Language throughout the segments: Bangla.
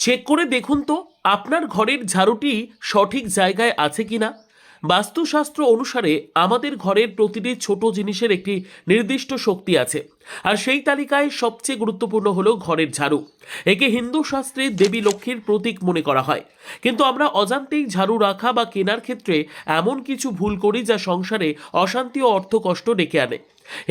চেক করে দেখুন তো আপনার ঘরের ঝাড়ুটি সঠিক জায়গায় আছে কিনা। বাস্তুশাস্ত্র অনুসারে আমাদের ঘরের প্রতিটি ছোট জিনিসের একটি নির্দিষ্ট শক্তি আছে, আর সেই তালিকায় সবচেয়ে গুরুত্বপূর্ণ হলো ঘরের ঝাড়ু। একে হিন্দু শাস্ত্রে দেবী লক্ষ্মীর প্রতীক মনে করা হয়, কিন্তু আমরা অজান্তেই ঝাড়ু রাখা বা কেনার ক্ষেত্রে এমন কিছু ভুল করি যা সংসারে অশান্তি ও অর্থকষ্ট ডেকে আনে।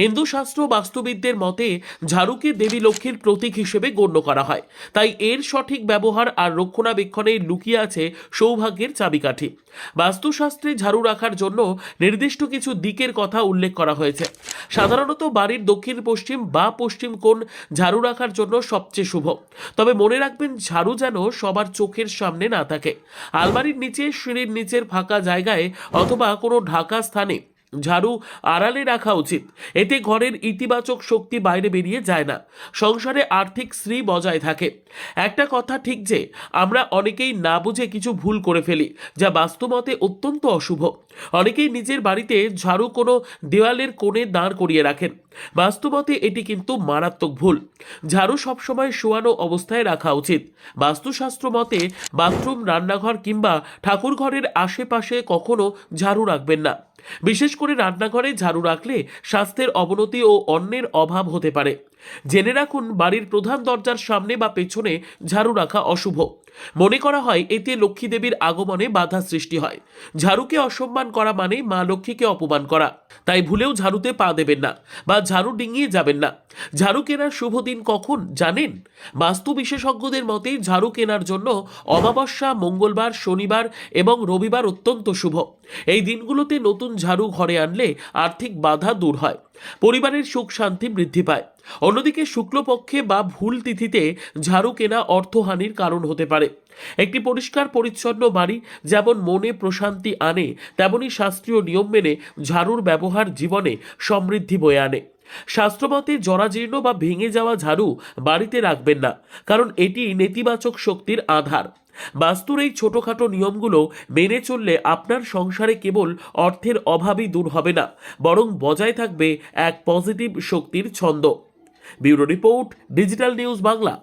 হিন্দু শাস্ত্র বাস্তুবিদদের মতে ঝাড়ুকে দেবী লক্ষ্মীর প্রতীক হিসেবে গণ্য করা হয়, তাই এর সঠিক ব্যবহার আর রক্ষণাবেক্ষণে লুকিয়ে আছে সৌভাগ্যের চাবিকাঠি। বাস্তুশাস্ত্রে ঝাড়ু রাখার জন্য নির্দিষ্ট কিছু দিকের কথা উল্লেখ করা হয়েছে। সাধারণত বাড়ির দক্ষিণ পশ্চিম বা পশ্চিম কোণ ঝাড়ু রাখার জন্য সবচেয়ে শুভ, তবে মনে রাখবেন ঝাড়ু যেন সবার চোখের সামনে না থাকে। আলমারির নিচে, সিঁড়ির নিচের ফাঁকা জায়গায় অথবা কোনো ঢাকা স্থানে ঝাড়ু আড়ালে রাখা উচিত। এতে ঘরের ইতিবাচক শক্তি বাইরে বেরিয়ে যায় না, সংসারে আর্থিক শ্রী বজায় থাকে। একটা কথা ঠিক যে আমরা অনেকেই না বুঝে কিছু ভুল করে ফেলি, যা বাস্তবতে অত্যন্ত অশুভ। অনেকেই নিজের বাড়িতে ঝাড়ু কোনো দেওয়ালের কোণে দাঁড় করিয়ে রাখেন। বাস্তবতে এটি কিন্তু মারাত্মক ভুল। ঝাড়ু সবসময় শোয়ানো অবস্থায় রাখা উচিত। বাস্তুশাস্ত্র মতে বাথরুম, রান্নাঘর কিংবা ঠাকুরঘরের আশেপাশে কখনো ঝাড়ু রাখবেন না। বিশেষ করে রান্নাঘরে ঝাড়ু রাখলে স্বাস্থ্যের অবনতি ও অন্নের অভাব হতে পারে। জেনে রাখুন, বাড়ির প্রধান দরজার সামনে বা পেছনে ঝাড়ু রাখা অশুভ। মনে করা হয় এতে লক্ষ্মী দেবীর আগমনে বাধা সৃষ্টি হয়। ঝাড়ুকে অসম্মান করা মানে মা লক্ষ্মীকে অপমান করা। তাই ভুলেও ঝাড়ুতে পা দেবেন না বা ঝাড়ু ডিঙিয়ে যাবেন না। ঝাড়ু কেনার শুভ দিন কখন জানেন? বাস্তু বিশেষজ্ঞদের মতে ঝাড়ু কেনার জন্য অমাবস্যা, মঙ্গলবার, শনিবার এবং রবিবার অত্যন্ত শুভ। এই দিনগুলোতে নতুন ঝাড়ু ঘরে আনলে আর্থিক বাধা দূর হয়, পরিবারের সুখ শান্তি বৃদ্ধি পায়। অন্যদিকে শুক্লপক্ষে বা ভুল তিথিতে ঝাড়ু কেনা অর্থহানির কারণ হতে পারে। একটি পরিষ্কার পরিচ্ছন্ন বাড়ি যেমন মনে প্রশান্তি আনে, তেমনি শাস্ত্রীয় নিয়ম মেনে ঝাড়ুর ব্যবহার জীবনে সমৃদ্ধি বয়ে আনে। শাস্ত্রমতে জরাজীর্ণ বা ভেঙে যাওয়া ঝাড়ু বাড়িতে রাখবেন না, কারণ এটি নেতিবাচক শক্তির আধার। বাস্তুর এই ছোটখাটো নিয়মগুলো মেনে চললে আপনার সংসারে কেবল অর্থের অভাবই দূর হবে না, বরং বজায় থাকবে এক পজিটিভ শক্তির ছন্দ। Bureau report, digital news Bangla.